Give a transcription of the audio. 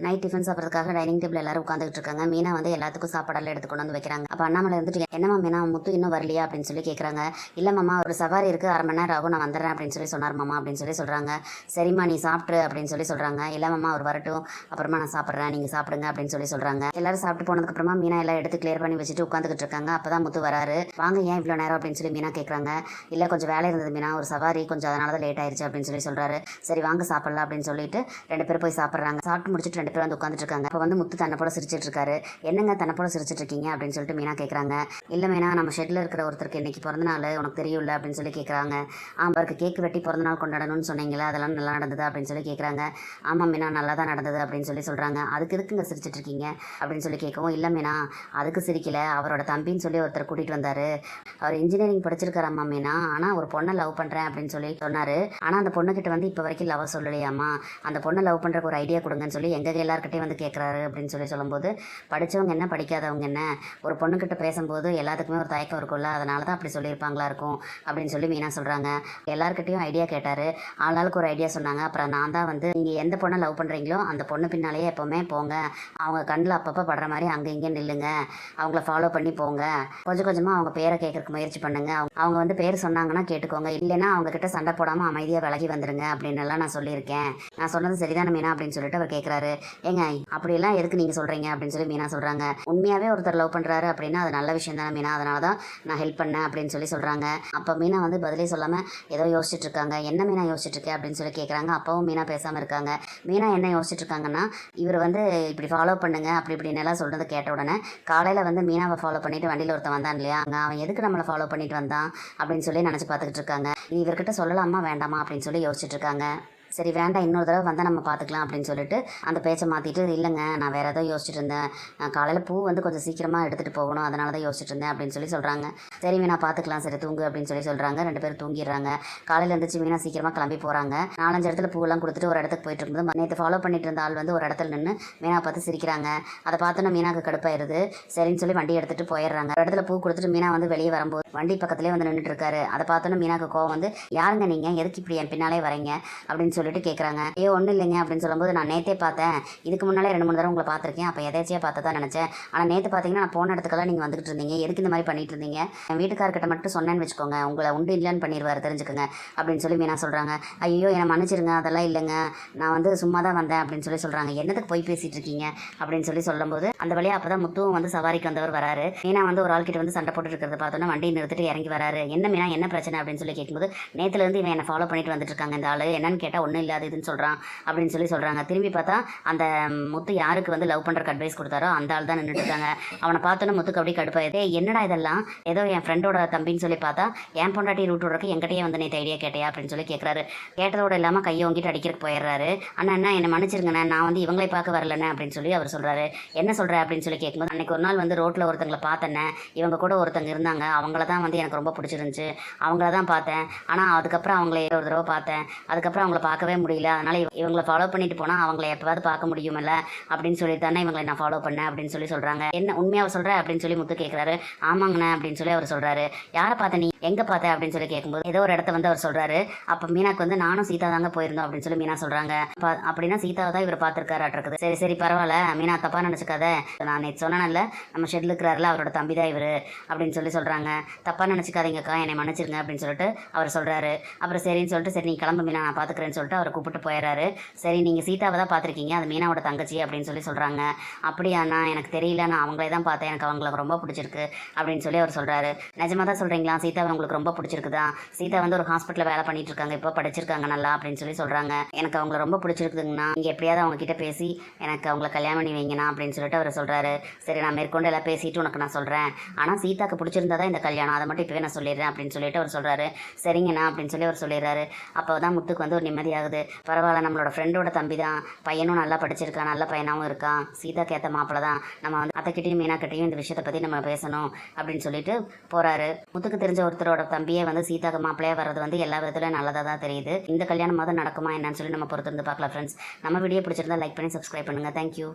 Night tiffin சாப்பிட்றதுக்காக dining table எல்லாரும் உட்காந்துட்டு இருக்காங்க. மீனா வந்து எல்லாத்துக்கும் சாப்பாடெல்லாம் எடுத்து கொண்டு வந்து வைக்கிறாங்க. அப்போ அண்ணாமலை வந்துட்டு என்னம்மா மீனா முத்து இன்னும் வரலையா அப்படின்னு சொல்லி கேட்குறாங்க. இல்லை மாமா ஒரு சவாரி இருக்குது, அரை மணி நேரம் ஆகும், நான் வந்துடுறேன் அப்படின்னு சொல்லி சொன்னார் மாமா அப்படின்னு சொல்லி சொல்கிறாங்க. சரிம்மா நீ சாப்பிட்ரு அப்படின்னு சொல்லி சொல்கிறாங்க. இல்லை மாமா அவர் வரட்டும், அப்புறமா நான் சாப்பிட்றேன், நீங்கள் சாப்பிடுங்க அப்படின்னு சொல்லி சொல்கிறாங்க. எல்லாரும் சாப்பிட்டு போனதுக்கப்புறமா மீனா எல்லாம் எடுத்து கிளியர் பண்ணி வச்சுட்டு உட்காந்துக்கிட்டு இருக்காங்க. அப்போ தான் முத்து வராரு. வாங்க ஏன் இவ்வளோ நேரம் அப்படின்னு சொல்லி மீனா கேட்குறாங்க. இல்லை கொஞ்சம் வேலை இருந்தது மீனா, ஒரு சவாரி கொஞ்சம் அதனால தான் லேட் ஆயிடுச்சு அப்படின்னு சொல்லி சொல்கிறாரு. சரி வாங்க சாப்பிடலாம் அப்படின்னு சொல்லிட்டு ரெண்டு பேரும் போய் சாப்பிட்றாங்க. சாப்பிட்டு முடிச்சுட்டு ரெண்டு பேரும் வந்து உட்காந்துட்டு இருக்காங்க. அப்போ வந்து முத்து தன்னை போல சிரிச்சிட்டு இருக்காரு. என்னங்க தன்னை போல சிரிச்சிட்டு இருக்கீங்க அப்படின்னு சொல்லிட்டு மீனா கேட்குறாங்க. இல்லை மீனா நம்ம ஷெட்டில் இருக்கிற ஒருத்தருக்கு இன்னைக்கு பிறந்த நாள் உனக்கு தெரியும்ல அப்படின்னு சொல்லி கேட்குறாங்க. அவருக்கு கேக்கு வெட்டி பிறந்த நாள் கொண்டாடணும்னு சொன்னீங்களா, அதெல்லாம் நல்லா நடந்தது அப்படின்னு சொல்லி கேட்குறாங்க. ஆமாம் மீனா நல்லா தான் நடந்தது அப்படின்னு சொல்லி சொல்கிறாங்க. அதுக்கு எதுக்குங்க சிரிச்சிட்டு இருக்கீங்க அப்படின்னு சொல்லி கேட்கவும், இல்லை மீனா அதுக்கு சிரிக்கல, அவரோட தம்பின்னு சொல்லி ஒருத்தர் கூட்டிகிட்டு வந்தார். அவர் இன்ஜினியரிங் படிச்சிருக்காராம்மா மீனா, ஆனால் ஒரு பொண்ணை லவ் பண்ணுறேன் அப்படின்னு சொல்லி சொன்னார். ஆனால் அந்த பொண்ணுக்கிட்ட வந்து இப்போ வரைக்கும் லவ் சொல்லலையாம்மா, அந்த பொண்ணை லவ் பண்ணுறக்கு ஒரு ஐடியா கொடுங்கன்னு சொல்லி எங்கள் எல்லாருக்கிட்டையும் வந்து கேட்குறாரு அப்படின்னு சொல்லி சொல்லும்போது, படித்தவங்க என்ன படிக்காதவங்க என்ன, ஒரு பொண்ணுக்கிட்ட பேசும்போது எல்லாத்துக்குமே ஒரு தயக்கம் இருக்கும்ல, அதனால தான் அப்படி சொல்லியிருப்பாங்களா இருக்கும் அப்படின்னு சொல்லி மீனா சொல்கிறாங்க. எல்லாருக்கிட்டையும் ஐடியா கேட்டார். ஆளாளுக்கு ஒரு ஐடியா சொன்னாங்க. அப்புறம் நான் தான் வந்து நீங்கள் எந்த பொண்ணை லவ் பண்ணுறீங்களோ அந்த பொண்ணு பின்னாலேயே எப்போவுமே போங்க, அவங்க கண்ணில் அப்பப்போ படுற மாதிரி அங்கே இங்கே நில்லுங்க, அவங்கள ஃபாலோ பண்ணி போங்க, கொஞ்சம் கொஞ்சமாக அவங்க பேரை கேட்கறதுக்கு முயற்சி பண்ணுங்க, அவங்க வந்து பேர் சொன்னாங்கன்னா கேட்டுக்கோங்க, இல்லைன்னா அவங்க கிட்ட சண்டை போடாமல் அமைதியாக விலகி வந்துடுங்க அப்படின்னு எல்லாம் நான் சொல்லியிருக்கேன். நான் சொன்னது சரிதானே மீனா அப்படின்னு சொல்லிட்டு அவர் கேட்குறாரு. ஏங்க அப்படியெல்லாம் எதுக்கு நீங்கள் சொல்கிறீங்க அப்படின்னு சொல்லி மீனா சொல்கிறாங்க. உண்மையாகவே ஒருத்தர் லவ் பண்ணுறாரு அப்படின்னா அது நல்ல விஷயம் தானே மீனா, அதனால தான் நான் ஹெல்ப் பண்ணேன் அப்படின்னு சொல்லி சொல்கிறாங்க. அப்போ மீனா வந்து பதிலே சொல்லாமல் ஏதோ யோசிச்சுட்டு இருக்காங்க. என்ன மீனா யோசிச்சுட்டு இருக்கேன் அப்படின்னு சொல்லி கேட்குறாங்க. அப்பவும் மீனா பேசாமல் இருக்காங்க. மீனா என்ன யோசிச்சுட்டு இருக்காங்கன்னா, இவர் வந்து இப்படி ஃபாலோ பண்ணுங்க அப்படி இப்படின்னு எல்லாம் சொல்கிறது கேட்ட உடனே காலையில் வந்து மீனாவை ஃபாலோ பண்ணிட்டு வண்டியில் ஒருத்தன் வந்தான் இல்லையா, அவன் எதுக்கு நம்மளை ஃபாலோ பண்ணிட்டு வந்தான் அப்படின்னு சொல்லி நினச்சி பார்த்துக்கிட்டு இருக்காங்க. இவர்கிட்ட சொல்லலாமா வேண்டாமா அப்படின்னு சொல்லி யோசிச்சுட்டு இருக்காங்க. சரி வேண்டாம், இன்னொரு தடவை வந்தால் நம்ம பார்த்துக்கலாம் அப்படின்னு சொல்லிட்டு அந்த பேச்சை மாற்றிட்டு, இல்லைங்க நான் வேறு ஏதோ யோசிச்சுட்டு இருந்தேன், காலையில் பூ வந்து கொஞ்சம் சீக்கிரமாக எடுத்துகிட்டு போகணும், அதனால தான் யோசிச்சுட்டு இருந்தேன் அப்படின்னு சொல்லி சொல்கிறாங்க. சரி மீனா பார்த்துக்கலாம், சரி தூங்கு அப்படின்னு சொல்லி சொல்கிறாங்க. ரெண்டு பேரும் தூங்கிடுறாங்க. காலையில் எழுந்திரிச்சு மீனா சீக்கிரமாக கிளம்பி போகிறாங்க. 4-5 இடத்துல பூவெல்லாம் கொடுத்துட்டு ஒரு இடத்துக்கு போயிட்டு இருக்கும்போது நேற்று ஃபாலோ பண்ணிட்டு இருந்த ஆள் வந்து ஒரு இடத்துல நின்று மீனா பார்த்து சிரிக்கிறாங்க. அதை பார்த்தோன்னா மீனாக்கு கடுப்பாயிருது. சரின்னு சொல்லி வண்டி எடுத்துகிட்டு போயிடுறாங்க. ஒரு இடத்துல பூ கொடுத்துட்டு மீனா வந்து வெளியே வரும்போது வண்டி பக்கத்துலேயே வந்து நின்றுட்டு இருக்காரு. அதை பார்த்தோன்னா மீனாக்கு கோவம் வந்து, யாருங்க நீங்கள், எதுக்கு இப்படி என் பின்னாலே வரீங்க அப்படின்னு சொல்லிட்டு கேட்குறாங்க. ஒன்றும் இல்லைங்க அப்படின்னு சொல்லும்போது, நான் நேற்றே பார்த்தேன், இதுக்கு முன்னாலே 2-3 தடவை உங்களை பார்த்துருக்கேன், அப்போ எதாச்சியாக பார்த்து தான் நினச்சேன், ஆனால் நேற்று பார்த்தீங்கன்னா நான் போன இடத்துக்கெல்லாம் நீங்கள் வந்துட்டு இருந்தீங்க, எதுக்கு இந்த மாதிரி பண்ணிட்டு இருந்தீங்க, என் வீட்டுக்காரர்கிட்ட மட்டும் சொன்னேன்னு வச்சுக்கோங்க, உங்களை உண்டு இல்லைன்னு பண்ணிடுவார் தெரிஞ்சுக்கோங்க அப்படின்னு சொல்லி மீனா சொல்கிறாங்க. ஐயோ என்னை மன்னிச்சிருங்க, அதெல்லாம் இல்லைங்க, நான் வந்து சும்மா தான் வந்தேன் அப்படின்னு சொல்லி சொல்கிறாங்க. என்னத்துக்கு போய் பேசிகிட்டு இருக்கீங்க அப்படின்னு சொல்லி சொல்லும்போது, அந்த வழியாக அப்போ தான் முத்துவும் வந்து சவாரிக்கு வந்தவர் வராரு. மீனா வந்து ஒரு ஆள்கிட்ட வந்து சண்டை போட்டு இருக்கிறத பார்த்தோன்னா வண்டியை நிறுத்திட்டு இறங்கி வராரு. என்ன மீனா என்ன பிரச்சனை அப்படின்னு சொல்லி கேட்கும்போது, நேற்றுலேருந்து இவன் என்னை ஃபாலோ பண்ணிட்டு வந்துட்டு இருக்காங்க, இந்த ஆள் என்னன்னு கேட்டால் ஒன்றும் இல்லாது இதுன்னு சொல்கிறான் அப்படின்னு சொல்லி சொல்கிறாங்க. திரும்பி பார்த்தா அந்த முத்து யாருக்கு வந்து லவ் பண்ணுறக்கு அட்வைஸ் கொடுத்தாரோ அந்த ஆள் தான் நின்றுட்டு இருக்காங்க. அவனை பார்த்தோன்னா முத்துக்கு அப்படியே கடுப்பாயிதே, என்னடா இதெல்லாம், ஏதோ என் ஃப்ரெண்டோட தம்பின்னு சொல்லி பார்த்தா என் பொண்டாட்டி ரூட் விட்றக்கு எங்கிட்டயே வந்து நேற்று ஐடியா கேட்டையா அப்படின்னு சொல்லி கேட்குறாரு. கேட்டதோடு இல்லாமல் கையை வாங்கிட்டு அடிக்கிறதுக்கு போயிடுறாரு. அண்ணா என்ன என்னை மன்னிச்சிருங்கண்ணே, நான் வந்து இவங்களை பார்க்க வரலண்ணே அப்படின்னு சொல்லி அவர் சொல்கிறாரு. என்ன சொல்கிற அப்படின்னு சொல்லி கேட்கும்போது, அன்றைக்கி ஒரு நாள் வந்து ரோட்டில் ஒருத்தங்களை பார்த்தேன்னே, இவங்க கூட ஒருத்தங்க இருந்தாங்க, அவங்கள தான் வந்து எனக்கு ரொம்ப பிடிச்சிருந்துச்சு, அவங்கள தான் பார்த்தேன், ஆனால் அதுக்கப்புறம் அவங்கள ஒரு தடவை பார்த்தேன், அதுக்கப்புறம் அவங்கள பார்க்கவே முடியல, அதனால் இவங்களை ஃபாலோ பண்ணிட்டு போனால் அவங்கள எப்போவாது பார்க்க முடியுமில்ல அப்படின்னு சொல்லி தானே இவங்களை நான் ஃபாலோ பண்ணேன் அப்படின்னு சொல்லி சொல்கிறாங்க. என்ன உண்மையாக சொல்கிற அப்படின்னு சொல்லி முத்து கேட்குறாரு. ஆமாங்கண்ணே அப்படின்னு சொல்லி அவர் சொல்கிறாரு. யாரை பார்த்த, நீ எங்கே பார்த்த அப்படின்னு சொல்லி கேட்கும்போது ஏதோ ஒரு இடத்த வந்து அவர் சொல்கிறாரு. அப்போ மீனாக்கு வந்து நானும் சீதா தாங்க போயிருந்தோம் அப்படின்னு சொல்லி மீனா சொல்கிறாங்க. அப்படின்னா சீதாவை தான் இவர் பார்த்துருக்காராட்டிருக்குது. சரி சரி பரவாயில்ல மீனா, தப்பாக நினச்சிக்காத, நான் நேற்று சொன்னேன்ல நம்ம ஷெட்டில் இருக்கிறாருல அவரோட தம்பி தான் இவர் அப்படின்னு சொல்லி சொல்கிறாங்க. தப்பாக நினச்சிக்காதீங்கக்கா, என்னை மன்னிச்சிருங்க அப்படின்னு சொல்லிட்டு அவர் சொல்கிறாரு. அப்புறம் சரின்னு சொல்லிட்டு, சரி நீ கிளம்பு மீனா, நான் பார்த்துக்கிறேன்னு சொல்லிட்டு அவர் கூப்பிட்டு போயிடுறாரு. சரி நீங்கள் சீதாவை தான் பார்த்துருக்கீங்க, அது மீனாவோட தங்கச்சி அப்படின்னு சொல்லி சொல்கிறாங்க. அப்படியாண்ணா எனக்கு தெரியல, நான் அவங்களே தான் பார்த்தேன், எனக்கு அவங்களுக்கு ரொம்ப பிடிச்சிருக்கு அப்படின்னு சொல்லி அவர் சொல்கிறாரு. நிஜமாக தான் சொல்கிறீங்களா, சீதாவை உங்களுக்கு ரொம்ப பிடிச்சிருக்குதா, சீதா வந்து ஒரு ஹாஸ்பிட்டலில் வேலை பண்ணிட்டு இருக்காங்க, இப்போ படிச்சிருக்காங்க நல்லா அப்படின்னு சொல்லி சொல்கிறாங்க. எனக்கு அவங்கள ரொம்ப பிடிச்சிருக்குதுங்கண்ணா, நீங்கள் எப்படியாவது அவங்க கிட்ட பேசி எனக்கு அவங்கள கல்யாணம் பண்ணி வைங்கண்ணா அப்படின்னு சொல்லிட்டு அவர் சொல்கிறாரு. சரி நான் மேற்கொண்டு எல்லாம் பேசிட்டு உனக்கு நான் சொல்கிறேன், ஆனால் சீதாக்கு பிடிச்சிருந்தா தான் இந்த கல்யாணம், அதை மட்டும் இப்போவே நான் சொல்லிடுறேன் அப்படின்னு சொல்லிட்டு அவர் சொல்கிறாரு. சரிங்கண்ணா அப்படின்னு சொல்லி அவர் சொல்லிடுறாரு. அப்போ தான் முத்துக்கு வந்து ஒரு நிம்மதியாகுது. பரவாயில்ல, நம்மளோட ஃப்ரெண்டோட தம்பி தான், பையனும் நல்லா படிச்சிருக்கான், நல்ல பையனாகவும் இருக்கான், சீதாக்கு ஏற்ற மாப்பிள்ள தான், நம்ம வந்து அத்தைக்கிட்டையும் மீனாக்கிட்டையும் இந்த விஷயத்தை பற்றி நம்ம பேசணும் அப்படின்னு சொல்லிட்டு போகிறாரு. முத்துக்கு தெரிஞ்ச ஒருத்தரோட தம்பியே வந்து சீதாக்கு மாப்பிள்ளையாக வர்றது வந்து எல்லா விதத்துலையும் நல்லதாக தான் தெரியுது. இந்த கல்யாணம் மாதம் நடக்குமா என்னன்னு சொல்லி நம்ம பொறுத்திருந்து பார்க்கலாம் ஃப்ரெண்ட்ஸ். நம்ம வீடியோ பிடிச்சிருந்தா லைக் பண்ணி சப்ஸ்கிரைப் பண்ணுங்கள். தேங்க்யூ.